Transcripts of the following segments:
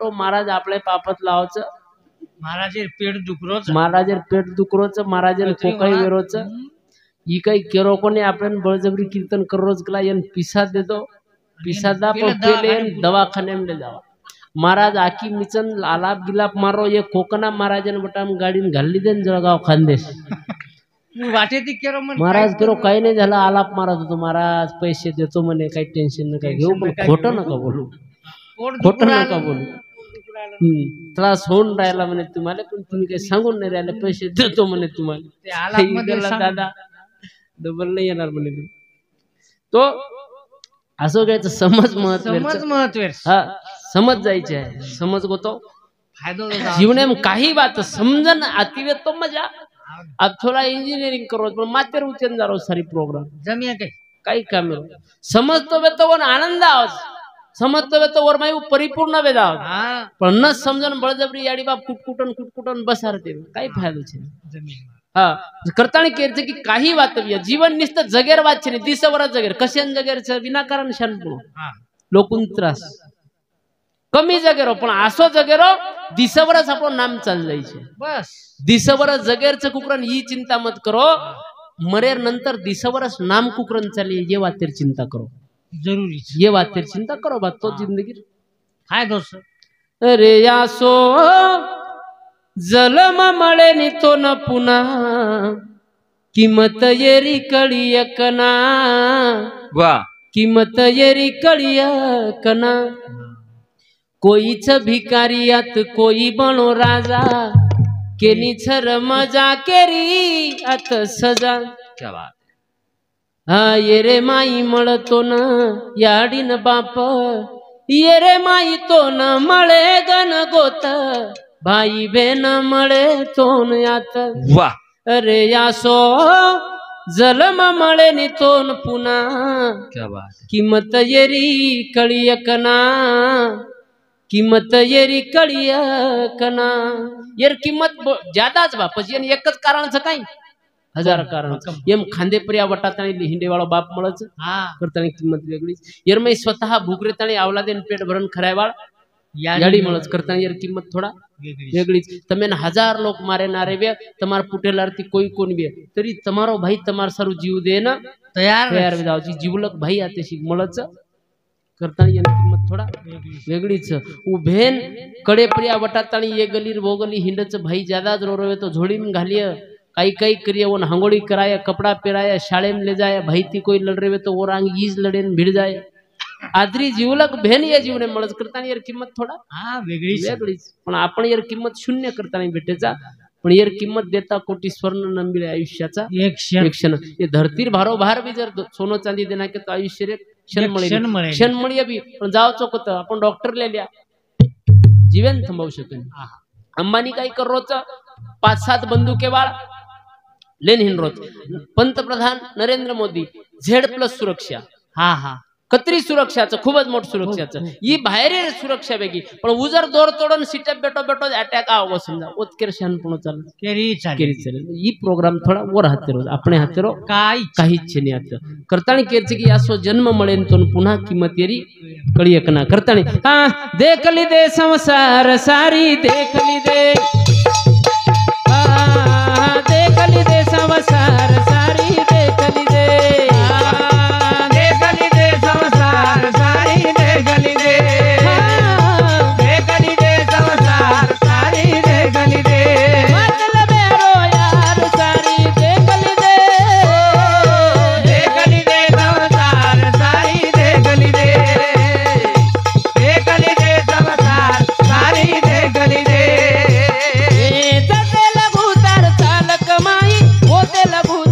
बटो महाराज आपले पापत लावच महाराजे पेट दुखरोच महाराजे पेट दुखरोच महाराजे कोकाई वेरोच ई काही केरो कोने आपण बळजबरी कीर्तन करोज कला यन पिसा देतो पिसादा पण पहिले दवाखाने में ले जावा महाराज आकी मिचन आलाप गिलाप मारो ये कोकना महाराजन बटाम गाडीन घालली देन जळगाव खानदेश वाटे ती केरो मन महाराज केरो काही नाही झालं आलाप मारत होतो महाराज पैसे देतो म्हणे काही टेन्शन नका घेऊ पण खोटं नका बोलू खोटं नका बोलू त्रास होऊन राहिला म्हणे तुम्हाला पण तुम्ही काही सांगून नाही राहिले पैसे देतो म्हणे तुम्हाला दादा डबल नाही येणार म्हणे तो असं घ्यायचं समज महत्व हा समज जायचे आहे समज गोतो जीवने में काही बात समझन आती वे तो मजा अब थोड़ा इंजीनियरिंग करो पण मातेर उचन जारो सारी प्रोग्राम जमिया काही काम समजतो वे तो वन आनंद आवाज समजतो वे तो वर माई परिपूर्ण वेदा पण न समजन बळजबरी याडी बाप कुटकुटन बसारते काही फायदो छे हा करताणी केरचे की काही वातव्य जीवन निस्त जगेर वाच छे दिसवर जगेर कशन जगेर छ विनाकारण शानपू लोकुन त्रास कमी जगेरो पण आसो जगेरो दिसवरच आपलं नाम चाल जाई छे बस दिसवरच जगेरच कुकरन ही चिंता मत करो मरेर नंतर दिसवरच नाम कुकरन चाली ये वातेर चिंता करो जरूरी ये वातेर चिंता करो बात तो जिंदगी फायदो छ अरे यासो जलम मळे नि तो न पुना किमत येरी कळियकना वा किमत येरी कळियकना कोईच भिकारियात कोई बनो राजा केनी छर मजा केरी अत सजा क्या बात हा ये रे माई मळतो न याडीन बाप ये रे माई तो न मळे गन गोत भाई बेन मळे तोन यात वाह अरे यासो जलम मळे नि तोन पुना क्या बात किमत येरी कळियकना किंमत येरी कळियकना यार किंमत ज्यादाच बापच याने एकच कारणच काही हजार कारण एम खांदेपर्या वटाताणी हिंडेवाळा बाप मळच करतानी किंमत वेगळीच यार मै स्वतः भूकरेताणी आवला देन पेट भरण खरायवाळ याडी मळच करतानी यार किंमत थोडा वेगळीच तमेन हजार लोग मारे नारे वे तमार पुटेल आरती कोई कोण वे तरी तमारो भाई तमार सारू जीव देन तयार विदावची जीवलक भाई आतेशी मळच करतानी यानी किंमत थोडा वेगळीच उभेन कडेपर्या वटाताणी ये गलीर वो गली हिंडच भाई ज्यादा रोरवे तो झोडीम घालिय काही काही करिए वो हांगोड़ी कराया कपड़ा पेराया शाळे में ले जाए भाई ती कोई लड़ रहे तो वो रांग ईज लड़ेन भिड़ जाए आदरी जीवलक भेन या जीवने मळज करतानी यार किंमत थोडा वेगळीच पण आपण यार किंमत शून्य करतानी भेटेचा पण यार किंमत देता कोटी स्वर्ण न मिळे आयुष्याचा एक क्षण ये धरतीर भारो भार भी जर सोनं चांदी देना के तो आयुष्य रे क्षण मळी बी पण जाव चोकत आपण डॉक्टर ले लिया जीवन थांबवू शकन अंबानी काही कर रोज 5-7 बंदुके वाळ लेन हिंड रोज पंतप्रधान नरेंद्र मोदी Z+ सुरक्षा हा हा कतरी सुरक्षाचं खूपच मोठ सुरक्षाचं ही बाहेर सुरक्षा वेगळी पण उजर दोर तोडून सीटप बेटो अटॅक आव समजा ओतकेर शानपण चालू केरी चालेल ही प्रोग्राम थोडा वर हाते रोज आपण हाते रो काहीच नाही आता करताणी केरचे की यासो जन्म मळेन तो पुन्हा किंमत येरी कळियकना करताणी हा देखली दे संसार सारी देखली दे देखली दे संसार सारी देखली दे लघु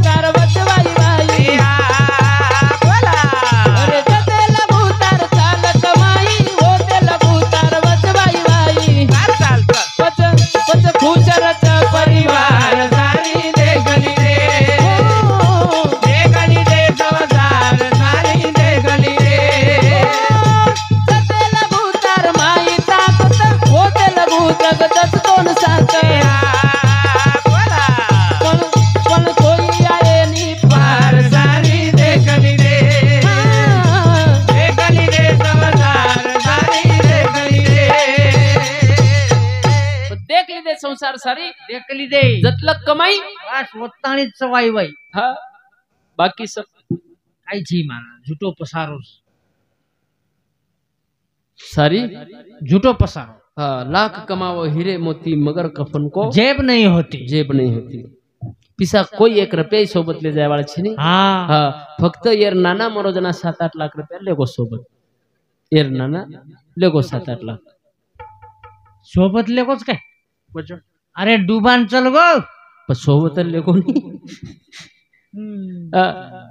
संसार सारी देखली दे जतलं कमाई बस वत्ताणीच वाई वाई हा बाकी सब काही છી મારા જૂટો પસારો सारी जूठो पसारो हाँ लाख कमाओ हीरे मोती मगर कफन को जेब नहीं होती जेब नहीं होती पिसा कोई 1 रुपया सोबत ले जाय वाला छे नहीं हाँ हाँ फक्त येर नाना मरोजना 7-8 लाख रुपया लेगो सोबत येर नाना लेगो 7-8 लाख सोबत लेगोच काय अरे डुबान चल गो पण सोबत लेगो नहीं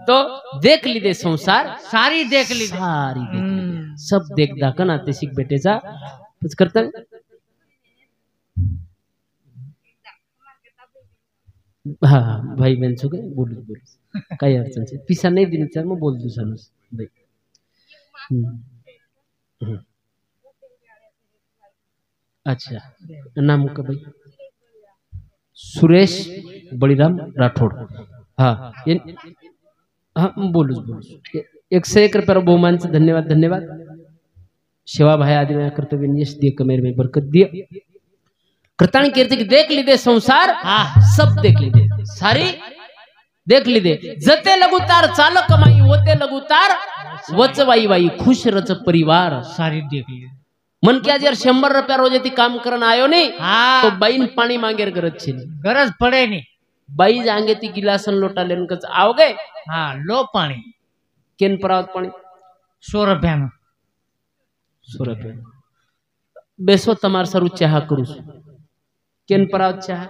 तो देख ली दे संसार सारी देख ली सारी देख ली दे. सब देख दाखन आते शिक बेटेचा कुछ करता है? हाँ भाई बहन सो गए बोल काही अडचण नाही पिसा नाही दिली तर मग बोल दुसरं भाई अच्छा नाम का भाई सुरेश बळीराम राठोड हाँ हाँ बोलूच 101 रुपया बहुमानचं धन्यवाद धन्यवाद सेवा भाई आदि में कर्तव्य यश दिए कमेर में बरकत दिए कृताणी कीर्ति की देख ली दे संसार हाँ सब देख ली दे सारी देख ली दे जते लगुतार चाल कमाई होते लगुतार वच वाई वाई खुश रच परिवार सारी देख ली मन क्या जर 100 रुपया रोजेती काम करन आयो नहीं हाँ तो बाईन पाणी मांगेर गरज छे गरज पड़े नहीं बाई जांगे ती गिलासन लोटा लेन कच आओगे हाँ लो पानी केन परावत पाणी 100 रुपया 100 रुपया बेसो तमार सरू चाहा करू केन परावत चाहा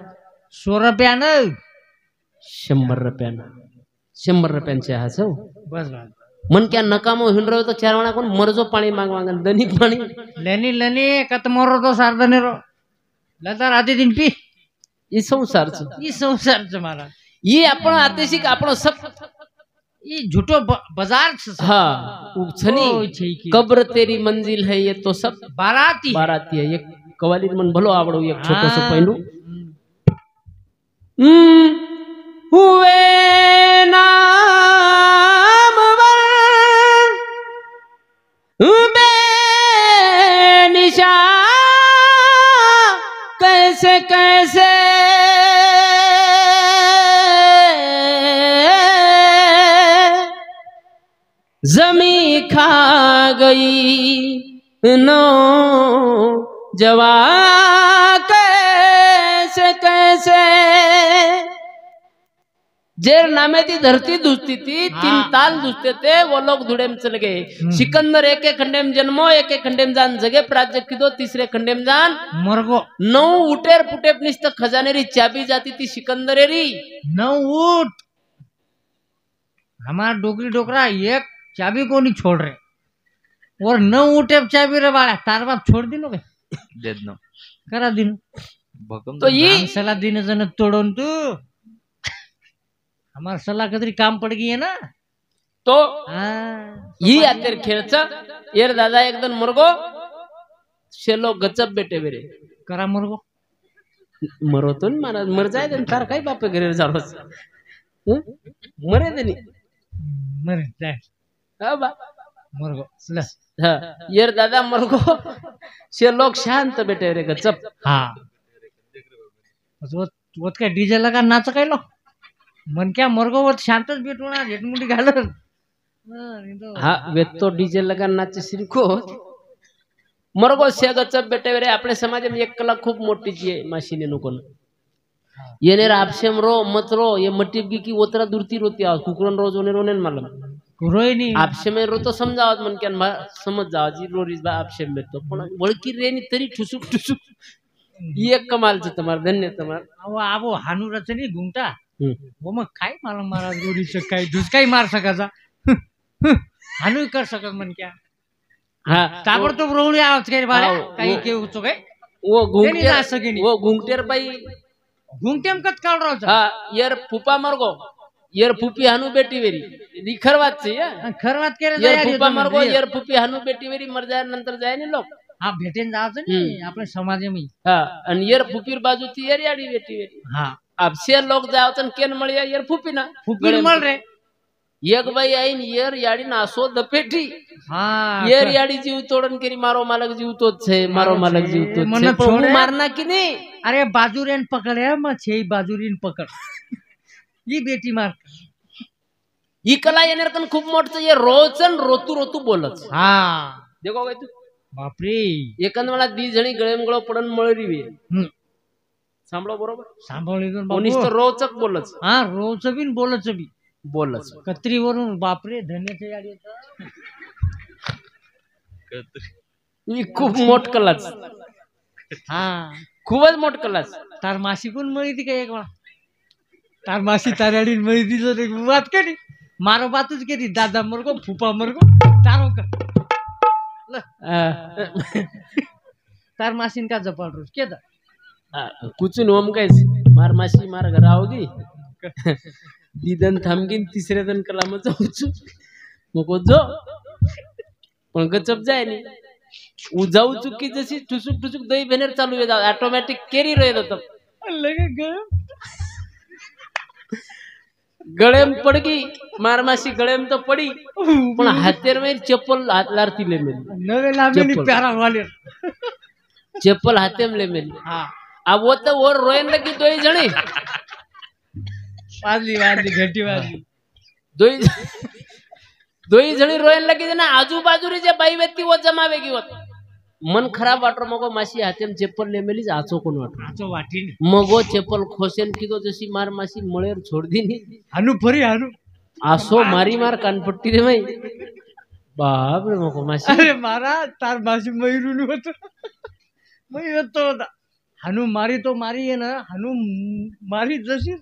100 रुपया न 100 रुपया 100 रुपया चाहा छो बस मन क्या नकामो हिंड रहो तो चार वाणा कोण मरजो पाणी मांग मांग दनी पाणी लेनी लेनी कत मोरो तो सारदने रो लता राती दिन पी ई संसार ये संसार मारा ये आपण आतेशिक आपण सब ये झूठो बाजार हाँ छनी कब्र तेरी मंजिल है ये तो सब बाराती बाराती है एक कवाली मन भलो आवड़ो एक छोटो सो पहलू हुए नाम बेनिशा कैसे कैसे जमी खा गई नो जवा कैसे कैसे जेर नामे ती धरती दुसती थी 3 ताल दुसते थे वो लोग धुड़ेम चल गए सिकंदर एक खंडेम जन्मो एक खंडेम जान जगे प्राज्य की दो तीसरे खंडेम जान मरगो 9 उटेर पुटेप निस्त खजानेरी चाबी जाती थी सिकंदरेरी 9 उठ हमारा डोकरी डोकरा एक चाबी को नहीं छोड़ रहे और 9 उठे चाबी रे बाळा तार बाप छोड़ दिनो के दे दो करा दिन तो ये सला दिन जन तोड़न तू हमारा सलाह कदरी काम पड़ गई है ना तो हाँ ये आतेर खेळचा येर दादा एकदम मुर्गो शेलो गचप बेटे बेरे करा मरगो मरो तो नहीं मारा मर जाए देन तार काय बापे घरे जावस मरे देनी मर जाए हा बा मरगो ल हा येर दादा मुर्गो शे लोग शांत बेटे रे गचप हाँ वो काय डीजे लगा नाच काय लो मन क्या मरगो वो शांतच भेटू ना झेटमुंडी घालून हा वे तो डीजे लगा नाचे श्रीको मरगो से गचप बेटे रे आपले समाज में 1 कला खूप मोठी जी आहे माशिने नको येने आपसेम रो मत रो ये मटिबगी की ओतरा दूरती रोती आ कुकरन रोज होने रोने मालूम रोहिणी आपसे में रो तो समजावत मन क्या समझ जाव जी रोरीज बा आपसे में तो पण वळकी रेनी तरी ठुसुक ठुसुक ये कमाल छ तुम्हार धन्य तुम्हार वो आवो हानू रचनी घुंगटा वो मग काय मला मारा रोडीचं काय दुसकाई मार सकाचा हानू कर सकत मन क्या हाँ ताबडतोब रोवणी आवाज काय बाळा काही केऊ चो काय वो तेनी जा सकेनी वो घुंगटेर बाई घुंगटेम कत काढ राव हाँ येर फुपा मरगो येर फुपी हानू बेटी वेरी खरवात छे या खरवात केले येर फुपा मरगो येर फुपी हानू बेटी वेरी मर जाय नंतर जाय ने लोक हा भेटेन जायचं नाही आपल्या समाजामध्ये हाँ आणि येर फुपीर बाजू ती येर याडी बेटी वेरी हाँ अब से लोग जाओ तन केन मळिया येर फुपी ना फुपीर मळ रे એક ભાઈ આઈને યર યાડી નાસો દપેટી હા યર યાડી જીવ તોડન કરી મારો માલક જીવતો જ છે મારો માલક જીવતો જ મને છે પણ છોડે? હું માર નાખી નહીં અરે બાજુરીને પકડ એમ છે ઈ બાજુરીને પકડ ઈ બેટી માર ઈ કલા એને કન ખૂબ મોટ છે એ રોચન રોતું રોતું બોલે છે હા દેખો ભાઈ તું બાપરે એકંદ વાળા દી જણી ગળેમ ગળો પડન મળી રહી સાંભળો બરોબર સાંભળી લીધું ને ઓનિશ તો બાપુ રોચક બોલે છે હા રો ચબી બોલે ચબી બોલે છે કત્રી વરું બાપરે ધન્ય છે યાર એ તો. ઈ ખૂબ મોટ કલા છે હા ખૂબ જ મોટ કલા છે તાર માસી કોણ મળી હતી કે એક વાર તાર માસી તારી અડીને મળી હતી તો એક વાત કરી મારો વાત જ કરી દાદા મરગો ફૂફા મરગો તારો કર તાર માસીને કા જપાડ રોજ કે कुछ नो हम कैसे मार मासी मार घर आओगी दीदन थांबगीन तिसरे दिन कला मग जाऊच मग जो पण गचप जाय नी उ जाऊ चुकी जशी ठुसुक ठुसुक दही भेनेर चालू आहे ऑटोमॅटिक केरी रहेलो तो लगे गए गळेम पडगी मार मासी गळेम तो पडी पण हातेर में चप्पल हाथ लारती ले मेली नवे लावेली चप्पल. प्यारा वाले चप्पल हाथे में ले मेली हाँ अब वो तो और रोयन लगी दो ही जणी वाजली वाजली घटी वाजली दोही जणी रोयन लगी ना आजूबाजूरी जे बाई व्यक्ती वो जमावेगी होत मन खराब वाटरो मगो मासी हातेम चप्पल ले मेलीच आचो कोण वाटरो आचो वाटी मगो चप्पल खोसेन कीधो जशी मार मासी मळेर छोड़ दी नी हानू फरी हानू आसो मारी मार कानपट्टी रे भाई बाप रे मगो मासी अरे मारा तार मासी मयूरू नु होतो मयूर तो होता हानू मारी तो मारी है ना हानू मारी जशी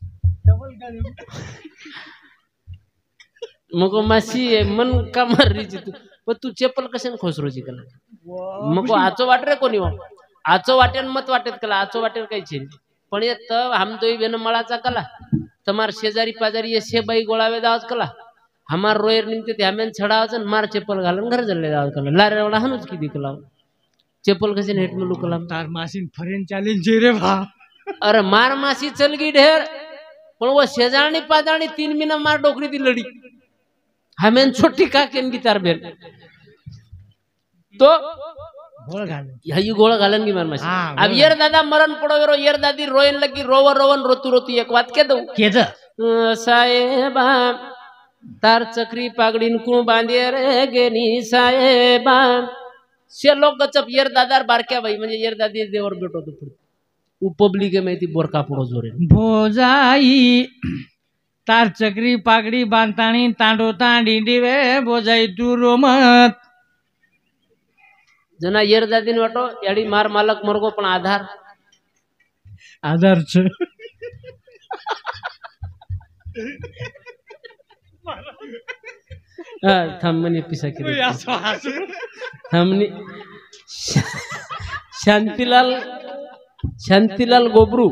डबल गाली मगो मासी मन का मार रही तू पण तू चप्पल कशाने खोसरोची कला मग आचो वाट रे कोणी आचो वाटेन मत वाटेत कला आचो वाटेर काही छे पण ये त हम दोई बेन मळाचा कला तमार शेजारी पाजारी ये से बाई गोळावे दावच कला हमार रोयर निमते ते हमेन छडावच मार चप्पल घालून घर जल्ले दावच कला लारे एवढा हनुच किती कला चप्पल कसे नेट में लुकला तार मासी फरेन चैलेंज रे भा अरे मार मासी चल गई ढेर पण वो शेजारनी पाजारनी 3 महीना मार डोकरी दी लड़ी हमेन छोटी का केन की तार बेन तो गोळ घाल यही गोळा घालन की मार मासी हाँ, अब येर दादा मरण पड़ो वेरो येर दादी रोयन लगी रोवन रोवन रोतू रोतू एक बात के दऊ केद साहेबा तार चक्री पागडीन कुण बांधे रे गेनी साहेबा से लोक गचप येर दादार बारक्या बाई म्हणजे येर दादी देवर बेटो तो पुढे उ पब्लिक में ती बोरका पडो जोरे भोजाई तार चक्री पागडी बांधताणी तांडो तांडी दिवे भोजाई तू रोमत जना येर दादीन वाटो याडी मार मालक मरगो पण आधार आधार छ थांबणी पिसा केली थांबणी शांतीलाल गोबरू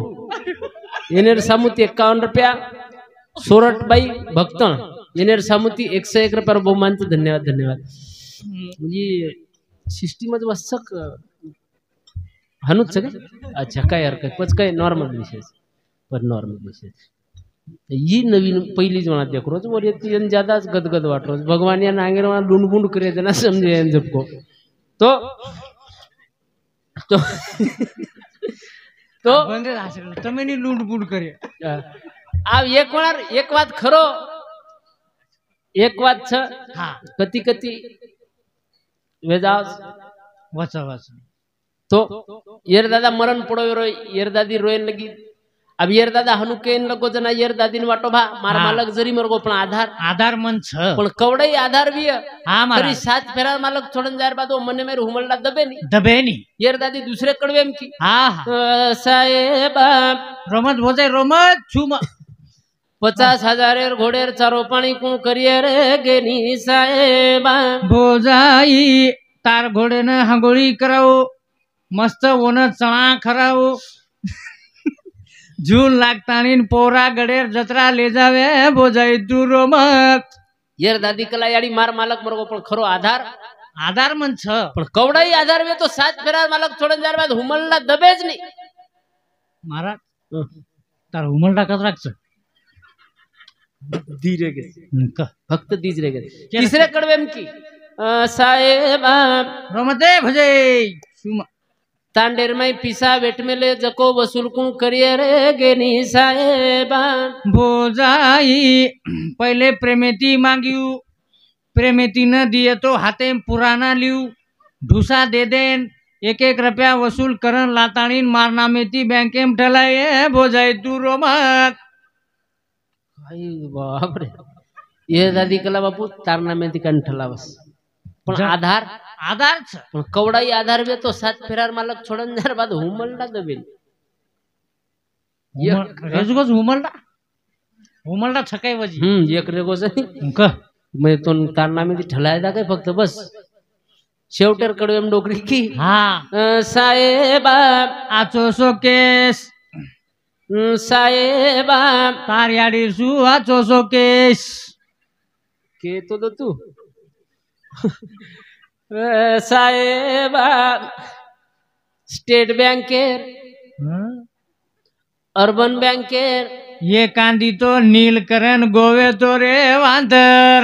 येनेर सामुती 51 रुपया सोरठबाई भक्तण येनेर सामुती 101 रुपया बहुमानचं धन्यवाद धन्यवाद म्हणजे सिस्टीम मध्ये वसक हनुच सगळे अच्छा काय हरकत पच काय नॉर्मल विषय पण नॉर्मल विषय ही नवीन पहिलीच म्हणा देख रोज वर येते ज्यादाच गदगद वाट रोज भगवान या नांगेर मला लुंडबुंड करे ना समजे जपको तो तो तो बंदे हासरे તમે ની લૂંડ બૂંડ કરે આ એક વાત ખરો એક વાત છે હા કતિ કતિ વેદાસ વચ વચ तो येर दादा मरण पड़ो रो येर दादी रोयन लगी अब येर दादा हनु केन लगो जना येर दादीन वाटो भा मार मालक जरी मरगो पण आधार आधार मन छ पण कवडई आधार भी हा मारा तरी 7 फेरा मालक छोड़न जार बाद वो मने मेरे हुमलला दबे नी दबे नी येर दादी दूसरे कड़वेम की हा हा साहेब रोमत भोजाई रोमत छुम 50,000 घोडेर चारो पाणी कुण करिये रे गेनी साहेब भोजाई तार घोडे ने हांगोळी करावो मस्त ओन चणा खरावो झूल लागतानी पोरा गडेर जत्रा ले जावे भोजाई तू रोमत येर दादी कला याडी मार मालक मरगो पण खरो आधार आधार मन छ पण कवडाई आधार में तो 7 फेरा मालक छोड़न जार बाद हुमलला दबेज नी महाराज तार हुमलडा कतराक छ धीरे गे क- फक्त धीरे गे तिसऱ्या कडव्याम की साहेब रमते भजे सुमा तांडेरमाई पिसा वेटमेले जको वसूल कुण करियर गेनी साहेबा भोजाई पहिले प्रेमेती मांग्यू प्रेमेती न दिए तो हाथे पुराना लियू ढूसा दे देन 1-1 रुपया वसूल करन लाताणीन मारनामेती बँकेम ठलाय भोजाई तू रोमात आई बापरे ये दादी कला बापू तारना में तिकन ठलावस पण आधार आधार छ पण कवडाई आधार वे तो 7 फेरार मालक छोडन जार बाद हुमलडा दबेल रेजगोज हुमलडा छकाई वजी एक रेगो सनी क मैं तो तारना में ठलाय दा काय फक्त बस शेवटर कडवेम डोकरी की हा साहेबा आचो सो केस साहेबा तार याडी सु आचो सो केस के तो दो तू साहेबा स्टेट बँकेर अर्बन बँकेर ये कांदी तो नीलकरण गोवे तो रे वांदर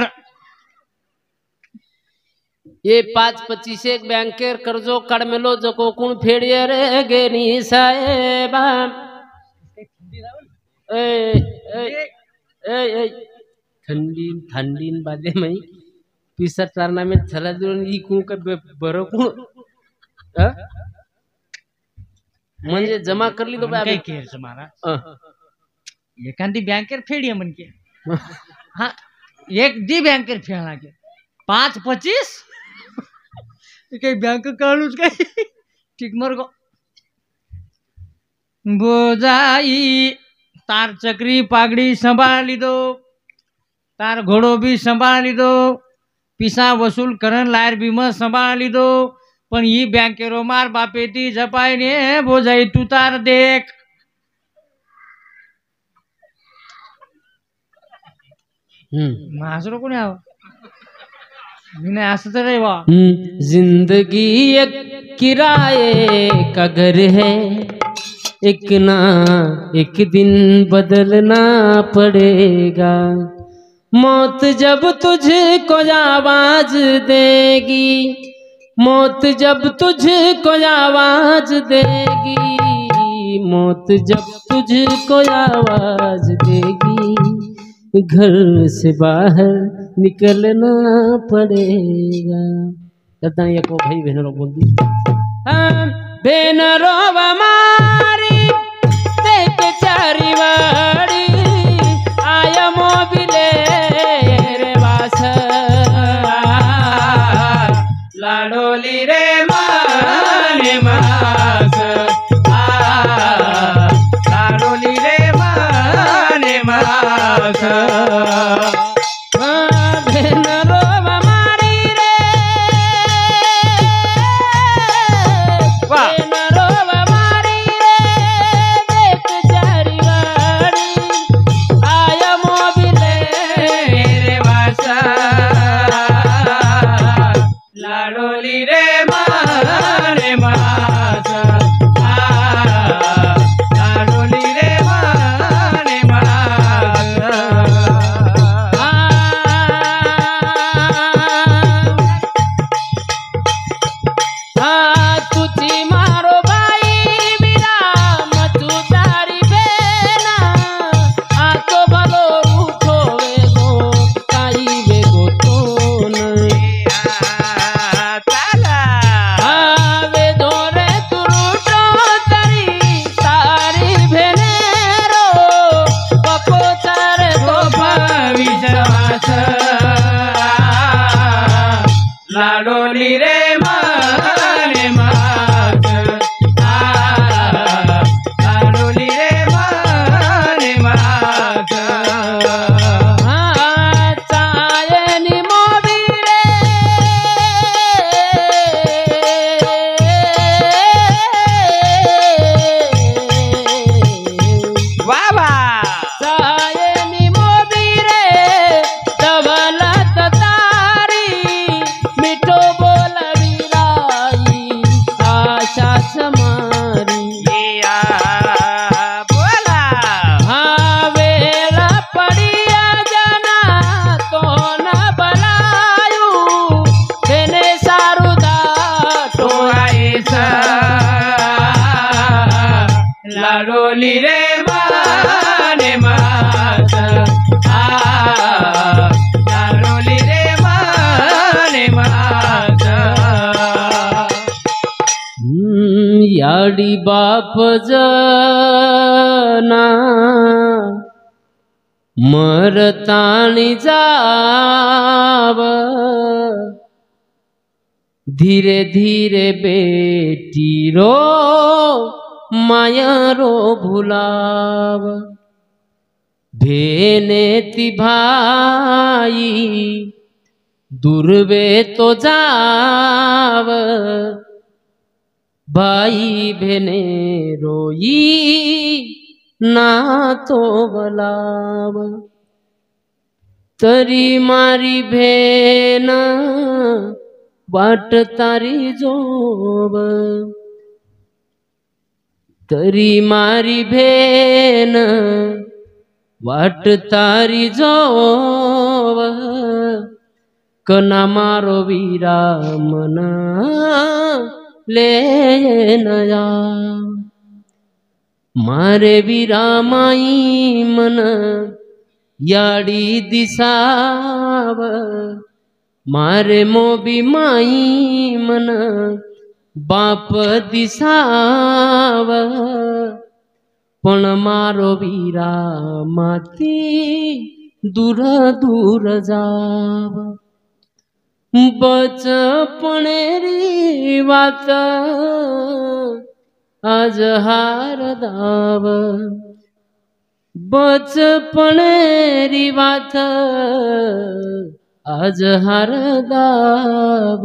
ये 5-25 एक बँकेर कर्जो काढमेलो जको कोण फेडिये रे गेनी साहेबा ए ए ए ए थंडीन बादे मै पिसा तारना में छला दुन ई कोण का बरो कोण म्हणजे जमा करली तो काय केस मारा एखादी बँकेर फेडिये म्हण के हा एक दी बँकेर फेडला के 5-25 काही बँक काढूच काय ठीक मर गो बोजाई तार चक्री पागड़ी संभाल लीधो तार घोड़ो भी संभाल लीधो पिसा वसूल करन लायर भी मत संभाल लीधो पण ही बँकेरो मार बापेती झपायने बोजाई तू तार देख मासरो कोणी आव मी नाही असं तर रे वा जिंदगी एक किराए का घर है एक ना एक दिन बदलना पड़ेगा मौत जब तुझको आवाज देगी मौत जब तुझको आवाज देगी मौत जब तुझको आवाज देगी घर से बाहर निकलना पड़ेगा कहता है को भाई बहनों बोल दी बहनों हमारी देख चारी वाड़ी आया मोबिले रे वास लाडोली रे माने मास लाडोली रे माने मास लाडोली रे माने माझा लाडोली रे माने माझा याडी बाप जना मरतानी जाव धीरे धीरे बेटी रो माया रो भुलाव भेनेती भाई दुर्वे तो जाव भाई भेने रोई ना तो बलाव तरी मारी भेन वाट तारी जोब तरी मारी भेन वाट तारी जोब कना मारो वीरा मना ले नया मारे वीरा माई मन याडी दिसाव मारे मोबी माई मन बाप दिसाव पण मारो वीरा माती दूर दूर जाव बचपणेरी वात आज हार दाव बचपणेरी वात आज हार दाव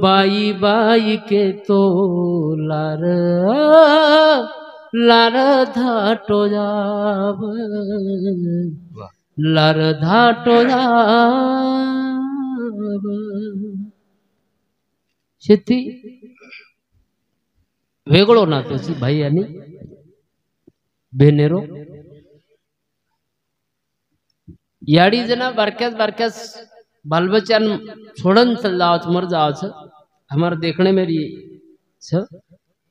बाई बाई के तो लार लार धाटो जाव लार धाटो जाव शेती वेगळो नातो सी भाई आणि बेनेरो याडी जना बारक्यास बारक्यास बालबच्चान छोड़न चल जावच मर जावच हमार देखने में रही छ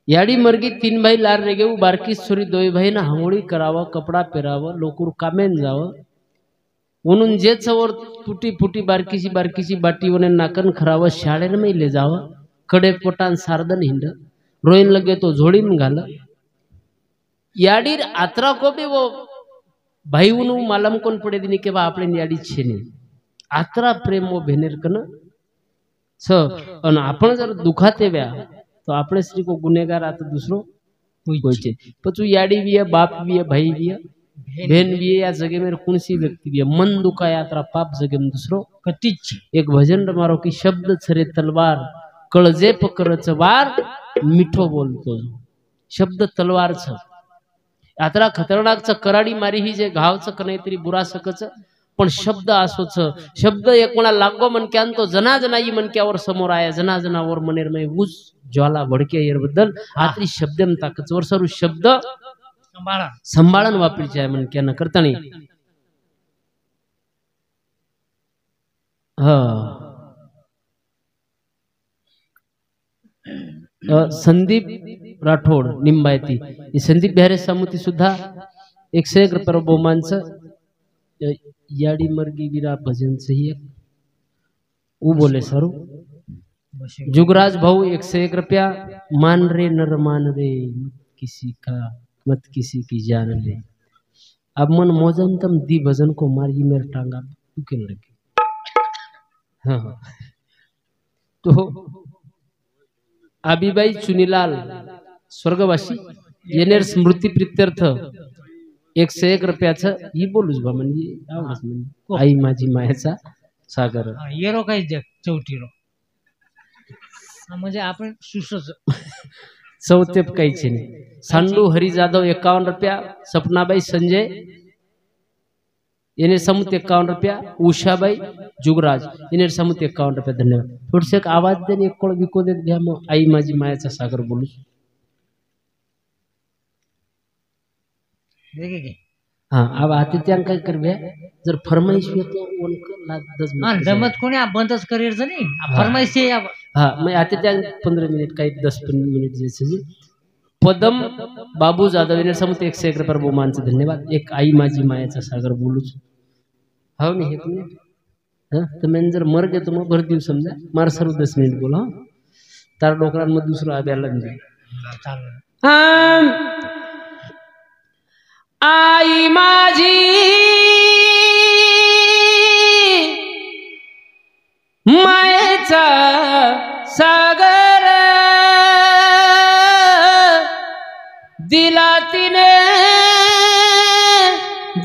याडी मरगी तीन भाई लार रे गेऊ बारकी छोरी दोई भाई ना हांगोळी करावा कपडा पेरावा लोकूर कामेन जाव म्हणून जे चवर तुटी फुटी बारकीची बाटी वने नाकन खराव शाळेर में ले जाव कडे पोटान सारदन हिंड रोइन लगे तो झोड़ीन घाल याडीर आत्रा को भी वो भाई उनु मालम कोण पडे दिनी के बा आपले याडी छे ने आत्रा प्रेम वो भेनेर कन छ अन आपण जर दुखाते व्या तो आपले श्री को गुनेगार आता दूसरो कोई छे पछू याडी भी है बाप भी है भाई भी है बहन भी है या जगे में कौनसी व्यक्ति भी है मन दुखा यात्रा पाप जगे में दूसरो कतीच एक भजन मारो की शब्द छरे तलवार कळजे पकरच वार मिठो बोलतो शब्द तलवार छ यात्रा खतरनाक च कराडी मारी ही जे घाव च कने तरी बुरा सकच पण शब्द असो छ शब्द एक कोणा लागो मनक्यान तो जना जना ई मनक्यावर समोर आया जना जना वर मनेर में उस ज्वाला भडके यर बद्दल आतरी शब्दम ताकच वर सरू शब्द संभाळन वापरीचे आहे मनक्यान करतानी संदीप राठोड निंबायती संदीप बिहारे सामुती सुद्धा 101 रुपये बहुमानच याडी मर्गी वीरा भजन सही वो बोले सरू जुगराज भाऊ 101 रुपया मान रे नर मान रे किसी का मत किसी की जान ले अब मन मोजन तम दी भजन को मारी मेरे टांगा दुखे लगे हाँ तो आबीबाई चुनीलाल स्वर्गवासी येनेर स्मृती प्रित्यर्थ 101 रुपयाचं ही बोलूच बा म्हणजे आवडच म्हणजे आई माझी मायाचा सागर येरो काही जग चौटीरो म्हणजे आपण सुसच चौतेप काहीचे नाही सांडू हरी जाधव 51 रुपया सपनाबाई संजय येने समुत 51 रुपया उषाबाई जुगराज येने समुत 51 रुपया धन्यवाद थोडसे एक आवाज देने एक कोळ विको देत घ्या मग आई माझी मायाचा सागर बोलू हाँ अब आतिथ्यांक काय करबे जर फरमाइश हुई तो उनको लाख 10 मिनट जमत कोणी बंदच करेर जनी फरमाइश है हाँ मैं आतिथ्यांक 15 मिनट काही 10 मिनट जैसे पदम बाबू जाधव ने समोर 101 रुपये बहुमानचं धन्यवाद. एक आई माझी मायाचा सागर बोलूच हो मी हे तुम्ही तर मैं जर मर गए तो मग भर देऊ समजा मार सर्व 10 मिनिट बोला तार डोकरांमध्ये दुसरं आब्याला आई माझी मायेचा सागर दिला तिने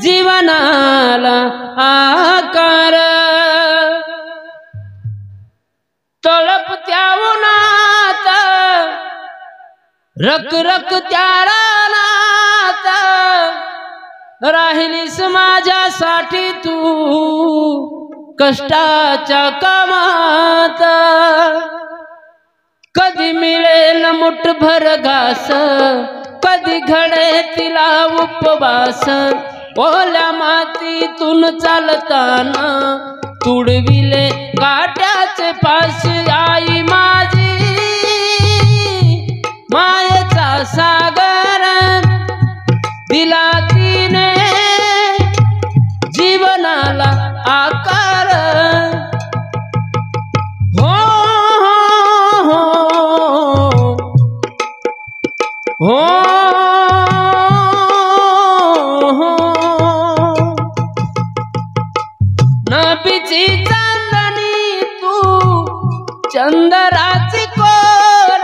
जीवनाला आकार तळप त्या उन्हात रक रक त्या रानात राहिलीस माझ्यासाठी तू कष्टाच्या कामात कधी मिळेल मुठभर घास कधी घडे तिला उपवास ओल्या मातीतून चालताना तुडविले काट्याचे फास आई माझी मायेचा सागर दिला तिने जीवनाला आकार हो हो नबीची चांदणी तू चंद्राची कोर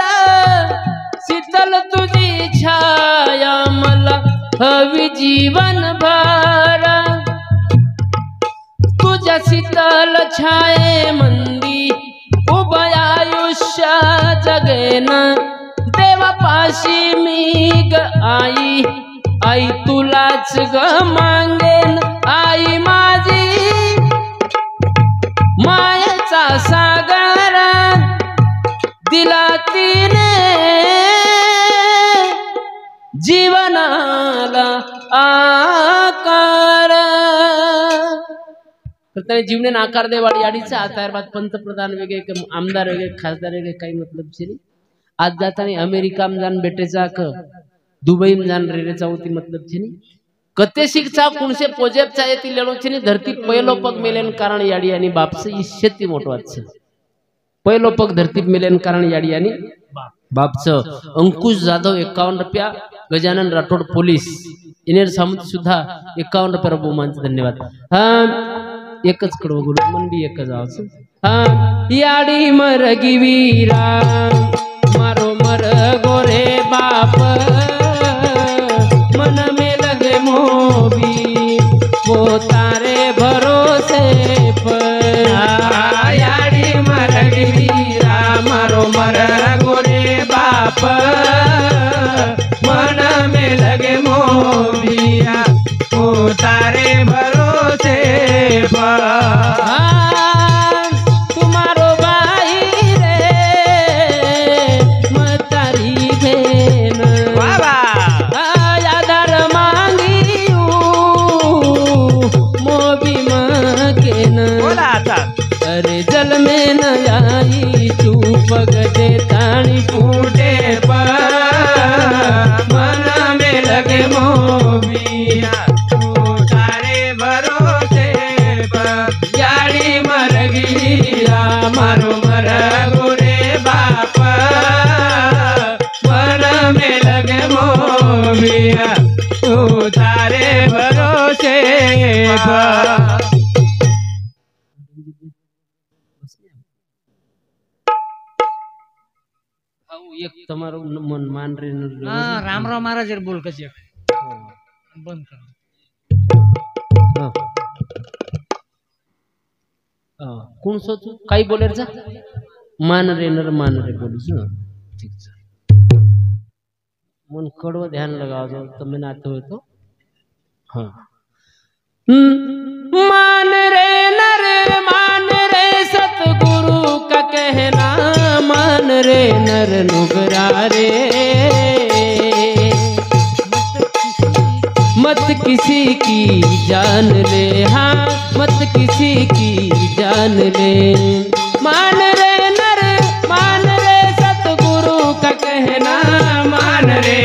शीतल तुझी छाया मला हवी जीवन भर तुझ्या शीतल छाये मंदी उभय आयुष्य जगेन देवापाशी मी ग आई आई तुलाच ग मागेन आई माझी मायेचा सागर दिला तिने जीवनाला आकार करताना जीवने आकार देवाडी याडीचा आतार पंतप्रधान वेगळे आमदार वेगळे खासदार वेगळे काही मतलब छे आज जाताना अमेरिका में जान बेटे जाक दुबई में जान रेरेचा होती मतलब छे कते शिक्षा कुणसे प्रोजेक्ट चाहे ती लेलो छे धरती पहिलो पग मेलेन कारण याडी आणि बापसे इच्छेती मोठो वात छे पहिलो पग धरती मेलेन कारण याडी आणि बापचं अंकुश जाधव 51 रुपया गजानन राठोड पोलीस इनेर सामंत सुद्धा 51 रुपया बहुमानचं धन्यवाद. हा एकच कडवं गुरु मन बी एकच आवाज हा याडी मरगी वीरा मारो मर गोरे बाप मन में लगे मोबी वो तारे भरोसे पर याडी मरगी वीरा मारो मर गोरे बाप मन में लगे मोबिया वो तारे भरोसे पर तुम्हारो भाई रे मतारी भेन यादार मांगियू मोबी मकेन अरे जल में न आई तू पग दे ताणी फूटे पर मन में लगे मोबिया तू तारे भरोसे पर याड़ी मरगिया मारो मर गोरे बाप मन में लगे मोबिया तू तारे भरोसे पर एक તમારું મન માન રે राम राम महाराज बोल कशी बंद कर कोण सोचू काही बोलायचं मान रे नर मान रे बोलूच ना ठीक છે मन कड़व ध्यान लगाओ तो मैं नाते हो तो हाँ मान रे नर मान रे सतगुरु का कहना मान रे नर नुगरा रे मत किसी की जान ले हाँ मत किसी की जान ले मान रे नर मान रे सतगुरु का कहना मान रे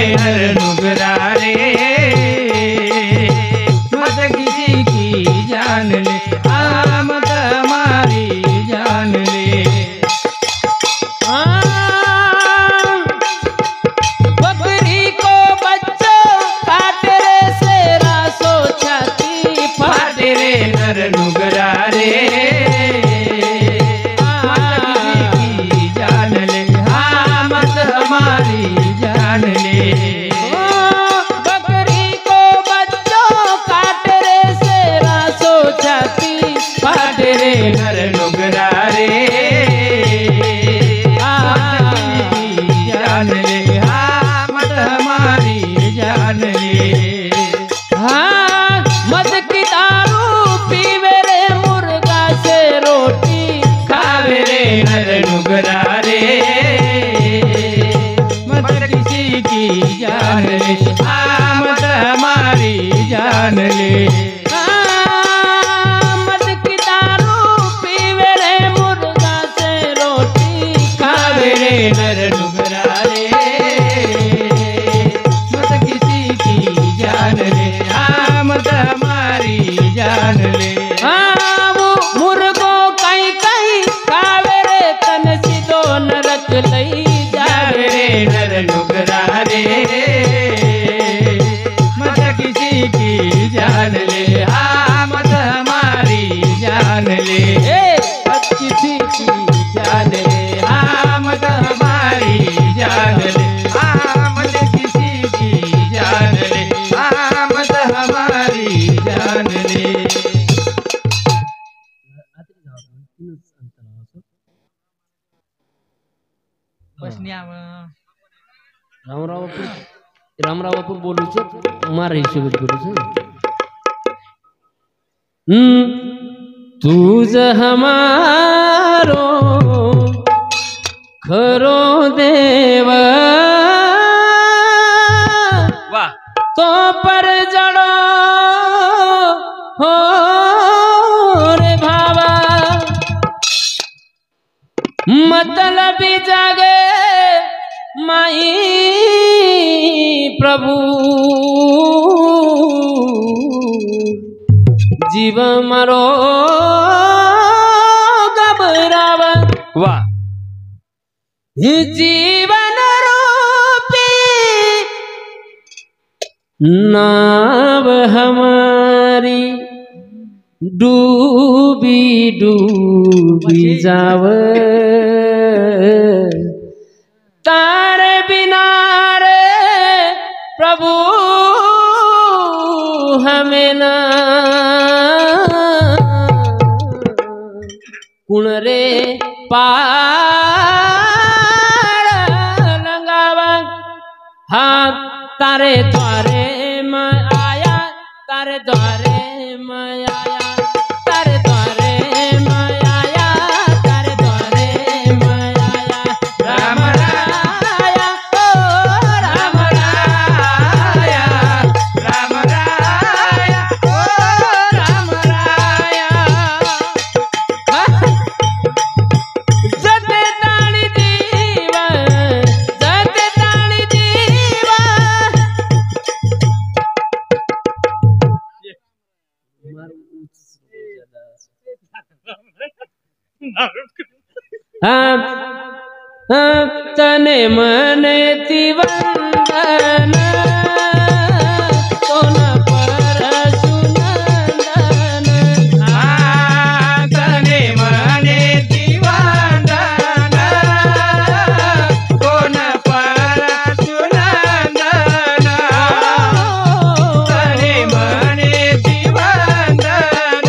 रे मत किसी की जान ले हाँ मत हमारी जान ले मत किसी की जान ले हाँ मत हमारी जान ले हाँ मत किसी की जान ले हाँ मत हमारी जान ले बस नहीं आवा रामरावपुर बोलू छे मारे हिशोबे बोलू छे तुझ हमारो खरो देव वाह तो पर जड़ो हो रे भावा मतलब जागे माई प्रभु जीव मारो घबरावा वाह जीवन रूपी नाव हमारी डूबी डूबी जाव तारे बिना रे प्रभु हमें ना कुण रे पार लंगावा हाँ तारे द्वारे मैं आया तारे द्वारे मैं आया तारे द्वारे मैं आया तारे द्वारे मैं आया राम राया ओ राम राया राम राया ओ राम राया जते ताणी दीवा जते ताणी दीवा तने मने तिवंदन कोन पर सुनंदन तने मने दीवानन कोन पर सुनंदन तने मने दीवानन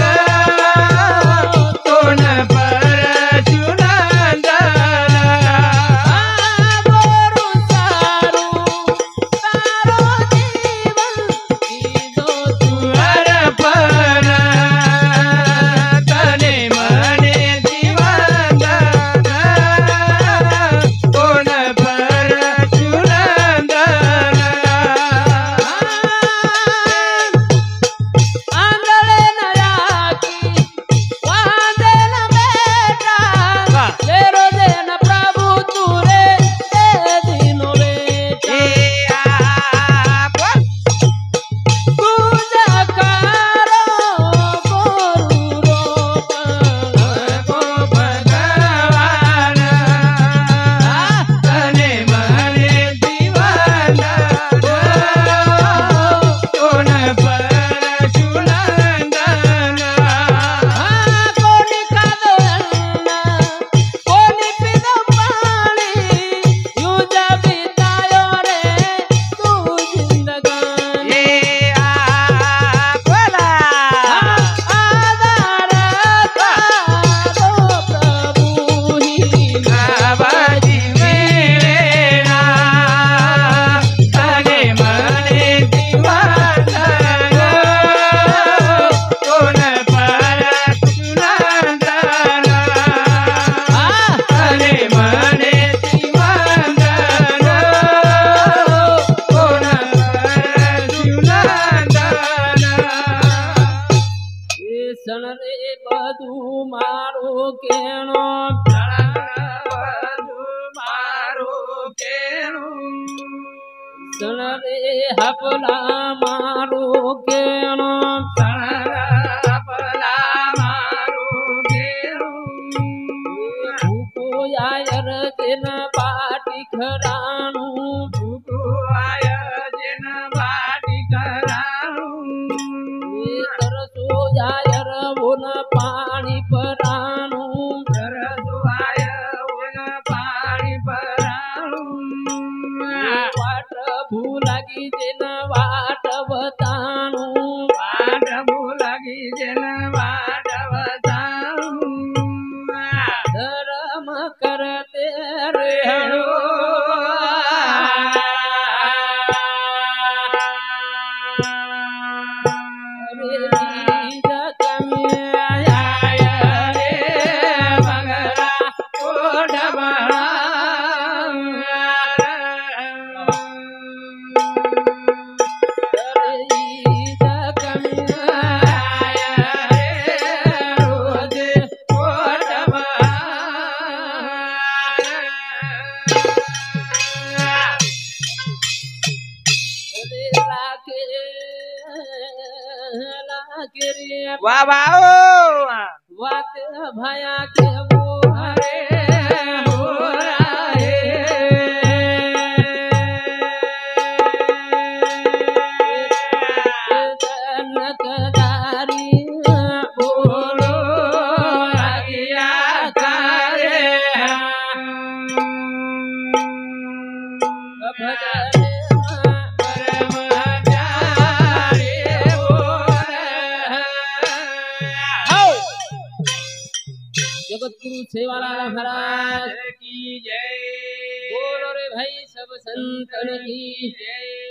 कोन पर सुनंदन गोरु सारू तारो जीवन कीधो अर्पण तने मने दीवानन कोन पर सुनंदन आंधळे नयाकी वांदे न बेटा ले रोजे न प्रभु तुरे ते दिनो बेटा पूजा करो गोरु रोपण को भगवान तने मने दीवानन कोन पर सुनंदन कोणी कादन कोणी पिद पाणी युजा बितायो रे तू जिंदगानी बोला आधार तारो प्रभु ही बाजी मेरेना तने मने दीवानन कोन पर सुनंदन तने मने दीवानन कोन पर सुनंदन એ સણ રે બધું મારો કેણો મારો કેણું સણ રે હપલા મારો કેણો આપણા મારું ઘેરું ભૂકો આયર તેના પાટી ખરાણું ભૂકો के रे वाह वाह ओ वात भया के वो हरे हो जनकदारी बोलो आज्ञा करे भजन जगतगुरु सेवालाल महाराज की जय बोलो रे भाई सब संतन की जय